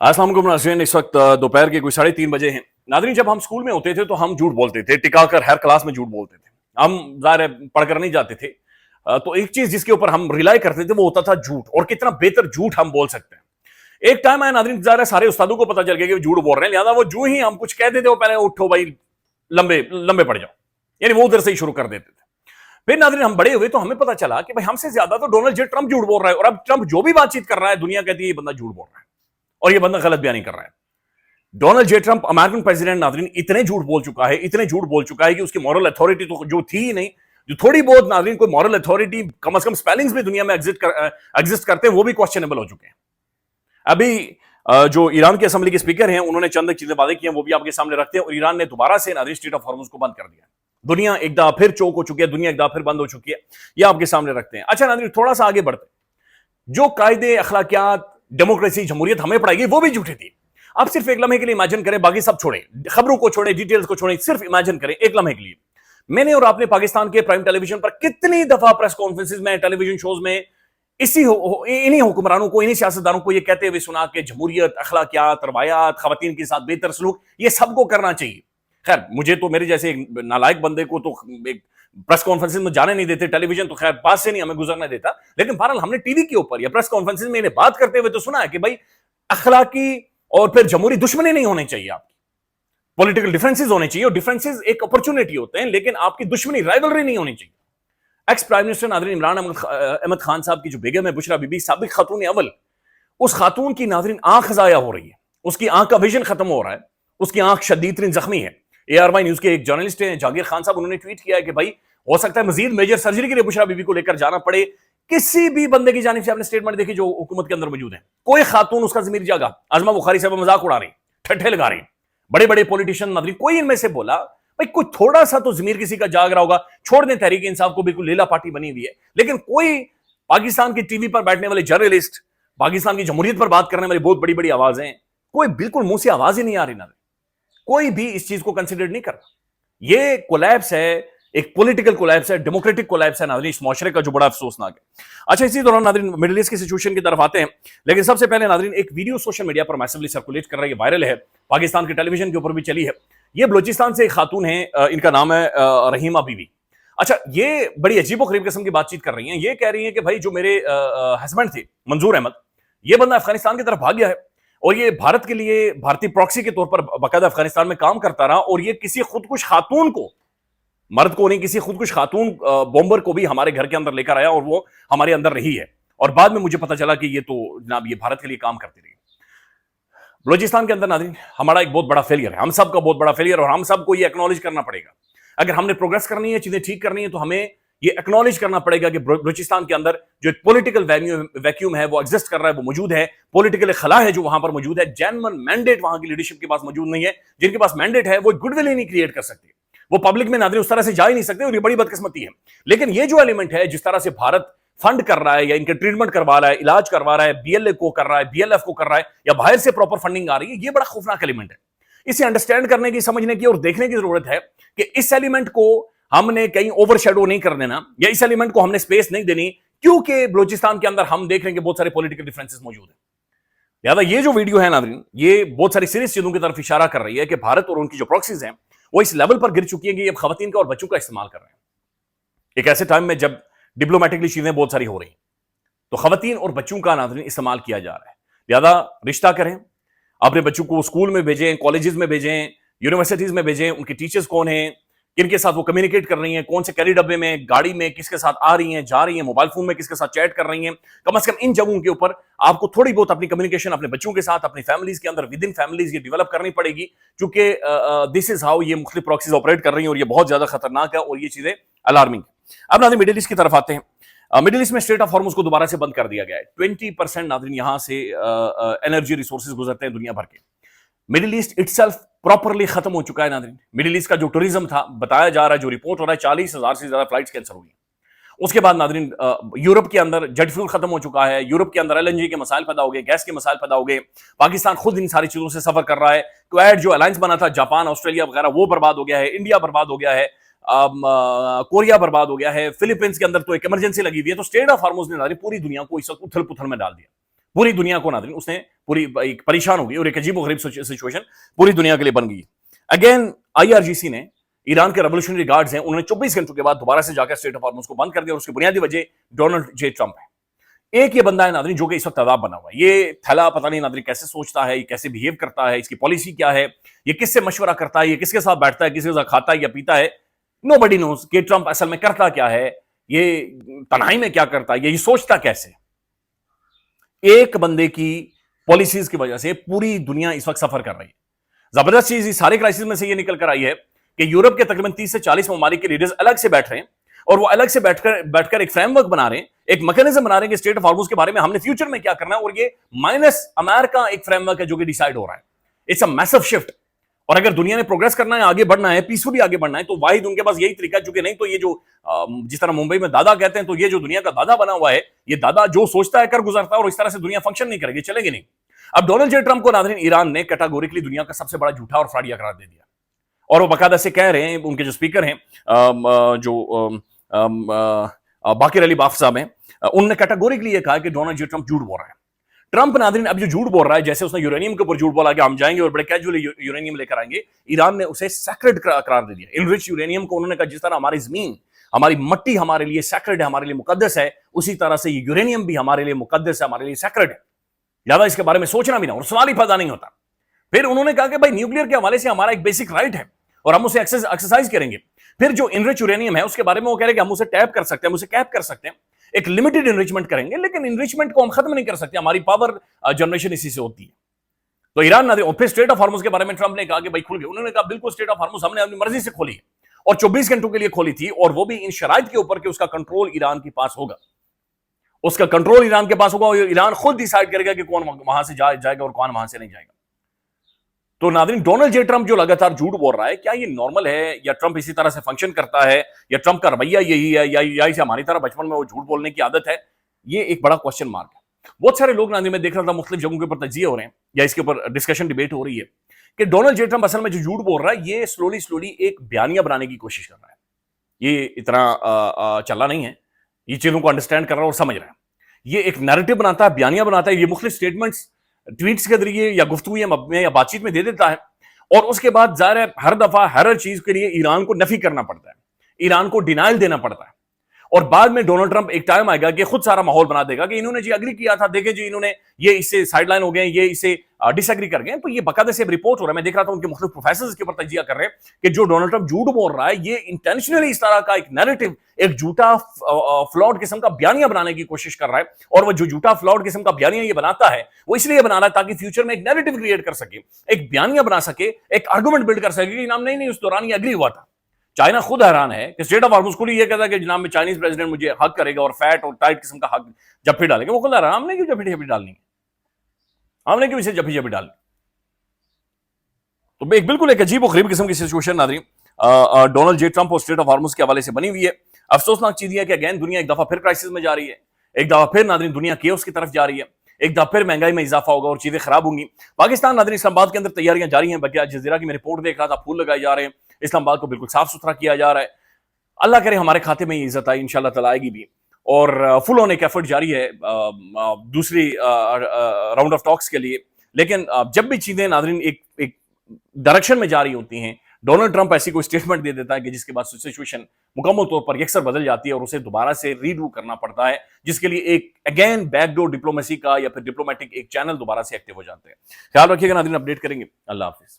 अस्सलाम वालेकुम नाज़रीन, इस वक्त दोपहर के कोई 3:30 बजे हैं। नाज़रीन, जब हम स्कूल में होते थे तो हम झूठ बोलते थे, टिकाकर हर क्लास में झूठ बोलते थे। हम ज़ाहिर है पढ़कर नहीं जाते थे। तो एक चीज जिसके ऊपर हम रिलाई करते थे वो होता था झूठ, और कितना बेहतर झूठ हम बोल सकते हैं। एक टाइम आया नाज़रीन, ज़ाहिर है सारे उस्तादों को पता चल गया कि वो झूठ बोल रहे हैं, लिहाजा वो जो ही हम कुछ कहते थे वो पहले उठो भाई, लंबे लंबे पड़ जाओ, यानी वो उधर से ही शुरू कर देते थे। फिर नाज़रीन हम बड़े हुए तो हमें पता चला कि भाई हमसे ज्यादा तो डोनाल्ड जे ट्रंप झूठ बोल रहा है, और अब ट्रंप जो भी बातचीत कर रहा है दुनिया कहती है ये बंदा झूठ बोल रहा है और ये बंदा गलत बयानी कर रहा है। Donald J Trump American president नाज़रीन इतने झूठ बोल चुका है, इतने झूठ बोल चुका है कि उसकी मॉरल अथॉरिटी तो जो थी ही नहीं, जो थोड़ी बहुत नाज़रीन कोई मॉरल अथॉरिटी कम से कम स्पेलिंग्स भी दुनिया में एग्जिस्ट करते हैं वो भी क्वेश्चनेबल हो चुके हैं। अभी जो ईरान के असेंबली के स्पीकर हैं उन्होंने चंद चीजें वादे की हैं, वो भी आपके सामने रखते हैं। और ईरान ने दोबारा से नाज़रीन स्ट्रेट ऑफ हॉर्मुज़ को बंद कर दिया। दुनिया एक दफा फिर चौक हो चुकी है, दुनिया एक दफा फिर बंद हो चुकी है, ये आपके सामने रखते हैं। अच्छा नाज़रीन, थोड़ा सा आगे बढ़ते, जो कायदे अखलाकियात डेमोक्रेसी जमहूरियत हमें पढ़ाई गई वो भी झूठी थी। आप सिर्फ एक लम्हे के लिए इमेजिन करें, बाकी सब छोड़ें, खबरों को छोड़ें, डिटेल्स को छोड़ें, सिर्फ इमेजिन करें एक लम्हे के लिए। मैंने और आपने पाकिस्तान के प्राइम टेलीविजन पर कितनी दफा प्रेस कॉन्फ्रेंसिस में, टेलीविजन शोज में इन्हीं हुक्मरानों को, इन्हीं सियासतदानों को ये कहते हुए सुना कि जमहूरियत, अखलाकियात, रवायात, खवातीन के साथ बेहतर सलूक ये सबको करना चाहिए। खैर मुझे तो, मेरे जैसे एक नालायक बंदे को तो एक प्रेस कॉन्फ्रेंसिस में जाने नहीं देते, टेलीविजन तो खैर पास से नहीं हमें गुजरने देता, लेकिन बहरहाल हमने टीवी के ऊपर या प्रेस कॉन्फ्रेंसिस में इन्हें बात करते हुए तो सुना है कि भाई अखलाकी और फिर जमहूरी दुश्मनी नहीं होनी चाहिए, आपकी पॉलिटिकल डिफरेंसेस होने चाहिए, और डिफरेंसेस एक अपॉर्चुनिटी होते हैं, लेकिन आपकी दुश्मनी, राइवलरी नहीं होनी चाहिए। एक्स प्राइम मिनिस्टर नाज़रीन इमरान अहमद खान साहब की जो बेगम है बुशरा बीबी, साबिक खातून अव्वल, उस खातून की नाज़रीन आंख ज़ाया हो रही है, उसकी आंख का विजन खत्म हो रहा है, उसकी आंख शदीद तरीन जख्मी है। ARY न्यूज के एक जर्नलिस्ट हैं जागीर खान साहब, उन्होंने ट्वीट किया है कि भाई हो सकता है मजीद मेजर सर्जरी के लिए बुशरा बीबी को लेकर जाना पड़े। किसी भी बंदे की जानिब से आपने स्टेटमेंट देखी जो हुकूमत के अंदर मौजूद है, कोई खातून उसका ज़मीर जागा, आजमा बुखारी साहब मजाक उड़ा रही, ठट्ठे लगा रही, बड़े बड़े पॉलिटिशियन नाज़रीन, कोई इनमें से बोला भाई कोई थोड़ा सा तो ज़मीर किसी का जाग रहा होगा। छोड़ दें तहरीक इंसाफ को, बिल्कुल लीला पार्टी बनी हुई है, लेकिन कोई पाकिस्तान की टीवी पर बैठने वाले जर्नलिस्ट, पाकिस्तान की जमहूरियत पर बात करने वाली बहुत बड़ी बड़ी आवाजें, कोई बिल्कुल मुंह से आवाज ही नहीं आ रही ना, कोई भी इस चीज को कंसिडर नहीं कर रहा। ये कोलैप्स है, एक पॉलिटिकल कोलैप्स है, डेमोक्रेटिक कोलैप्स है नाज़रीन, इस मुआशरे का जो बड़ा अफसोसनाक है। अच्छा, इसी दौरान नाज़रीन मिडिल ईस्ट की सिचुएशन की तरफ आते हैं, लेकिन सबसे पहले नाज़रीन एक वीडियो सोशल मीडिया पर मैसिवली सर्कुलेट कर रही है, वायरल है, पाकिस्तान के टेलीविजन के ऊपर भी चली है। ये बलोचिस्तान से एक खातून है, इनका नाम है रहीमा बीवी। अच्छा, ये बड़ी अजीबोगरीब किस्म की बातचीत कर रही हैं। ये कह रही हैं कि भाई जो मेरे हस्बैंड थे मंजूर अहमद, ये बंदा अफगानिस्तान की तरफ भाग गया है, और ये भारत के लिए भारतीय प्रॉक्सी के तौर पर बाकायदा अफगानिस्तान में काम करता रहा, और ये किसी खुदकुश खातून को, मर्द को नहीं, किसी खुदकुश खातून बॉम्बर को भी हमारे घर के अंदर लेकर आया, और वो हमारे अंदर रही है, और बाद में मुझे पता चला कि ये तो जनाब ये भारत के लिए काम करती रही। बलोचिस्तान के अंदर नाज़रीन हमारा एक बहुत बड़ा फेलियर है, हम सब का बहुत बड़ा फेलियर, और हम सबको ये एक्नॉलेज करना पड़ेगा। अगर हमने प्रोग्रेस करनी है, चीजें ठीक करनी है, तो हमें ये एक्नॉलेज करना पड़ेगा कि बलोचिस्तान के अंदर जो एक पॉलिटिकल वैक्यूम है वो एग्जिस्ट कर रहा है, वो मौजूद है, पॉलिटिकल खला है जो वहां पर मौजूद है, जेन्युइन मैंडेट वहां की लीडरशिप के पास मौजूद नहीं है। जिनके पास मैंडेट है वो गुडविल ही नहीं क्रिएट कर सकते, वो पब्लिक में नाज़रीन उस तरह से जा ही नहीं सकते, और ये बड़ी बदकिस्मती है। लेकिन ये जो एलिमेंट है, जिस तरह से भारत फंड कर रहा है या इनके ट्रीटमेंट करवा रहा है, इलाज करवा रहा है, BLA को कर रहा है, BLF को कर रहा है, या बाहर से प्रॉपर फंडिंग आ रही है, ये बड़ा खौफनाक एलिमेंट है। इसे अंडरस्टैंड करने की, समझने की और देखने की जरूरत है कि इस एलिमेंट को हमने कहीं ओवरशैडो नहीं कर देना, या इस एलिमेंट को हमने स्पेस नहीं देनी, क्योंकि बलोचिस्तान के अंदर हम देख रहे हैं कि बहुत सारे पॉलिटिकल डिफरेंसेस मौजूद है। लिहाजा ये जो वीडियो है नाज़रीन, ये बहुत सारी सीरियस चीजों की तरफ इशारा कर रही है कि भारत और उनकी जो प्रॉक्सीज हैं वो इस लेवल पर गिर चुकी है कि अब खवातीन का और बच्चों का इस्तेमाल कर रहे हैं। एक ऐसे टाइम में जब डिप्लोमेटिकली चीजें बहुत सारी हो रही हैं, तो खवातीन और बच्चों का नाज़रीन इस्तेमाल किया जा रहा है। लिहाजा रिश्ता करें, अपने बच्चों को स्कूल में भेजें, कॉलेजेस में भेजें, यूनिवर्सिटीज में भेजें, उनके टीचर्स कौन हैं, किनके साथ वो कम्युनिकेट कर रही हैं, कौन से कैरी डब्बे में, गाड़ी में किसके साथ आ रही हैं, जा रही हैं, मोबाइल फोन में किसके साथ चैट कर रही हैं, कम से कम इन जगहों के ऊपर आपको थोड़ी बहुत अपनी कम्युनिकेशन अपने बच्चों के साथ, अपनी फैमिलीज के अंदर, विद इन फैमिलीज ये डेवलप करनी पड़ेगी, क्योंकि दिस इज हाउ ये मुख्तलिफ प्रॉक्सीज ऑपरेट कर रही हैं, और ये बहुत ज्यादा खतरनाक है, और ये चीजें अलार्मिंग है। अब नाज़रीन मिडिल ईस्ट की तरफ आते हैं। मिडिल ईस्ट में स्ट्रेट ऑफ हॉर्मुज़ को दोबारा से बंद कर दिया गया है। 20% नाज़रीन यहां से एनर्जी रिसोर्सेज गुजरते हैं दुनिया भर के। मिडिल ईस्ट इटसेल्फ प्रॉपरली खत्म हो चुका है नाज़रीन। मिडिल ईस्ट का जो टूरिज्म था, बताया जा रहा है, जो रिपोर्ट हो रहा है, 40,000 से ज्यादा फ्लाइट्स कैंसिल हुई। उसके बाद नाज़रीन यूरोप के अंदर जेट फ्यूल खत्म हो चुका है, यूरोप के अंदर LNG के मसाइल पैदा हो गए, गैस के मसाइल पैदा हो गए, पाकिस्तान खुद इन सारी चीजों से सफर कर रहा है। क्वाड जो अलायंस बना था जापान, ऑस्ट्रेलिया वगैरह, वो बर्बाद हो गया है, इंडिया बर्बाद हो गया है, कोरिया बर्बाद हो गया है, फिलीपींस के अंदर तो एक इमरजेंसी लगी हुई है। तो स्ट्रेट ऑफ हॉर्मुज़ ने पूरी दुनिया को इस वक्त उथल पुथल में डाल दिया, पूरी दुनिया को नाज़रीन उसने पूरी एक परेशान हो गई और एक अजीब गरीब सिचुएशन पूरी दुनिया के लिए बन गई। अगेन आईआरजीसी ने, ईरान के रेवोल्यूशनरी गार्ड्स हैं, उन्होंने 24 घंटों के बाद दोबारा से जाकर स्ट्रेट ऑफ हॉर्मुज़ को बंद कर दिया और उसकी बुनियादी वजह डोनाल्ड जे ट्रंप है। एक ये बंदा है नाज़रीन जो कि इस वक्त अदाब बना हुआ है। ये थैला पता नहीं नाज़रीन कैसे सोचता है, ये कैसे बिहेव करता है, इसकी पॉलिसी क्या है, ये किससे मशवरा करता है, ये किसके साथ बैठता है, किसके साथ खाता है या पीता है, नोबडी नोज कि ट्रंप असल में करता क्या है, ये तन्हाई में क्या करता है, ये सोचता कैसे। एक बंदे की पॉलिसीज की वजह से पूरी दुनिया इस वक्त सफर कर रही है। जबरदस्त चीज इस सारे क्राइसिस में से ये निकल कर आई है कि यूरोप के तकरीबन 30 से 40 ममालिक के लीडर्स अलग से बैठ रहे हैं और वो अलग से बैठकर एक फ्रेमवर्क बना रहे हैं, एक मैकेनिज्म बना रहे हैं कि स्टेट ऑफ हॉर्मुज़ के बारे में हमने फ्यूचर में क्या करना है, और ये माइनस अमेरिका एक फ्रेमवर्क है जो कि डिसाइड हो रहा है। It's a massive shift. और अगर दुनिया ने प्रोग्रेस करना है, आगे बढ़ना है, पीसफुली आगे बढ़ना है, तो वाहिद उनके पास यही तरीका है, क्योंकि नहीं तो ये जो जिस तरह मुंबई में दादा कहते हैं, तो ये जो दुनिया का दादा बना हुआ है, ये दादा जो सोचता है कर गुजरता है, और इस तरह से दुनिया फंक्शन नहीं करेगी, चलेगी नहीं। अब डोनाल्ड जे ट्रंप को नाज़रीन ईरान ने कैटेगोरिकली दुनिया का सबसे बड़ा झूठा और फ्रॉडी करार दे दिया, और वो बाकायदा से कह रहे हैं, उनके जो स्पीकर हैं जो बाकिर अली बाफ साहब हैं, उन्होंने कैटेगोरिकली ये कहा कि डोनाल्ड जे ट्रंप झूठ बोल रहा है। ट्रंप नाज़रीन अब जो झूठ बोल रहा है, जैसे उसने यूरेनियम के ऊपर झूठ बोला कि हम जाएंगे और बड़े कैजुअली यूरेनियम लेकर आएंगे, ईरान ने उसे सैक्रेड करार दे दिया। इनरिच यूरेनियम को उन्होंने कहा जिस तरह हमारी जमीन, हमारी मट्टी हमारे लिए सैक्रेड है, हमारे लिए मुकद्दस है, उसी तरह से यूरेनियम भी हमारे लिए मुकद्दस है, हमारे लिए सैक्रेड है, ज्यादा इसके बारे में सोचना भी ना और सवाल ही पैदा नहीं होता। फिर उन्होंने कहा कि भाई न्यूक्लियर के हवाले से हमारा एक बेसिक राइट है और हम उसे एक्सरसाइज करेंगे। फिर जो इनरिच यूरेनियम है उसके बारे में वो कह रहे हैं कि हम उसे टैप कर सकते हैं, हम उसे कैप कर सकते हैं, एक लिमिटेड इनरिचमेंट करेंगे, लेकिन इनरिचमेंट को हम खत्म नहीं कर सकते, हमारी पावर जनरेशन इसी से होती है। तो ईरान ना दे। और फिर स्ट्रेट ऑफ हॉर्मुज़ के बारे में ट्रंप ने कहा कि भाई खुल गए। उन्होंने कहा बिल्कुल स्ट्रेट ऑफ हॉर्मुज़ हमने अपनी मर्जी से खोली है और 24 घंटों के लिए खोली थी, और वो भी इन शराइत के ऊपर कि उसका कंट्रोल ईरान के पास होगा, उसका कंट्रोल ईरान के पास होगा और ईरान खुद डिसाइड करेगा कि कौन वहां से जाएगा और कौन वहां से नहीं जाएगा। तो नाज़रीन डोनाल्ड जे ट्रंप जो लगातार झूठ बोल रहा है, क्या ये नॉर्मल है, या ट्रंप इसी तरह से फंक्शन करता है, या ट्रंप का रवैया यही है, या इसे हमारी तरह बचपन में वो झूठ बोलने की आदत है, ये एक बड़ा क्वेश्चन मार्क है। बहुत सारे लोग नाज़रीन मैं देख रहा था मुख्तलिफ जगहों के ऊपर तजिए हो रहे हैं या इसके ऊपर डिस्कशन डिबेट हो रही है कि डोनाल्ड जे ट्रंप असल में जो झूठ बोल रहा है ये स्लोली एक बयानिया बनाने की कोशिश कर रहा है। ये इतना चला नहीं है, ये चीजों को अंडरस्टैंड कर रहा है और समझ रहा है। ये एक नैरेटिव बनाता है, बयानिया बनाता है, ये मुख्तलिफ स्टेटमेंट्स ट्वीट्स के जरिए या गुफ्तगू या बातचीत में दे देता है, और उसके बाद ज़ाहिर है हर दफा हर चीज के लिए ईरान को नफी करना पड़ता है, ईरान को डिनाइल देना पड़ता है, और बाद में डोनाल्ड ट्रंप एक टाइम आएगा कि खुद सारा माहौल बना देगा कि इन्होंने जी अग्री किया था, देखें जी इन्होंने ये इससे साइडलाइन हो गए, ये इससे डिसएग्री कर गए। तो ये बकायदे से रिपोर्ट हो रहा है, मैं देख रहा था उनके मुख्तलिफ प्रोफेसर इसके ऊपर तजिया कर रहे हैं कि जो डोनाल्ड ट्रंप झूठ बोल रहा है ये इंटेंशनली इस तरह का एक नैरेटिव, एक झूठा फ्लॉड किस्म का बयानिया बनाने की कोशिश कर रहा है, और वो जो झूठा फ्लॉड किस्म का बयानिया ये बनाता है वो इसलिए बना रहा है ताकि फ्यूचर में एक नैरेटिव क्रिएट कर सके, एक बयानिया बना सके, एक आर्गुमेंट बिल्ड कर सके कि नाम नहीं उस दौरान ये अग्री हुआ था। चाइना खुद हैरान है कि स्टेट ऑफ हॉर्मुज़ खुद ये कहता है कि जनाब में चाइनीज प्रेसिडेंट मुझे हक करेगा और फैट और टाइट किस्म का हक जफ्फी डालेगा। वो खुद हैरान, हमने क्यों जफ्फी डालनी है, हमने क्यों इसे जफ्फी डालनी। तो एक बिल्कुल एक अजीब और गरीब किस्म की सिचुएशन नाज़रीन डोनाल्ड जे ट्रंप और स्टेट ऑफ हॉर्मुज़ के हवाले से बनी हुई है। अफसोसनाक चीज यह है कि अगेन दुनिया एक दफा फिर क्राइसिस में जा रही है, एक दफा फिर नाज़रीन दुनिया केओस की तरफ जा रही है, एक दफा फिर महंगाई में इजाफा होगा और चीजें खराब होंगी। पाकिस्तान नाज़रीन इस्लामाबाद के अंदर तैयारियां जारी हैं, बल्कि आज जज़ीरा की मैं रिपोर्ट देख रहा था, फूल लगाए जा रहे हैं, इस्लामाबाद को बिल्कुल साफ सुथरा किया जा रहा है। अल्लाह करे हमारे खाते में ये इज्जत आई, इंशाल्लाह ताला आएगी भी, और फुल ऑन एक एफर्ट जारी है दूसरी राउंड ऑफ टॉक्स के लिए। लेकिन जब भी चीजें नाज़रीन एक डायरेक्शन में जा रही होती हैं, डोनाल्ड ट्रंप ऐसी कोई स्टेटमेंट दे देता है कि जिसके बाद सिचुएशन मुकम्मल तौर पर यकसर बदल जाती है और उसे दोबारा से रीडू करना पड़ता है, जिसके लिए एक अगेन बैकडोर डिप्लोमेसी का या फिर डिप्लोमेटिक एक चैनल दोबारा से एक्टिव हो जाते हैं। ख्याल रखिएगा नाज़रीन, अपडेट करेंगे। अल्लाह हाफिज।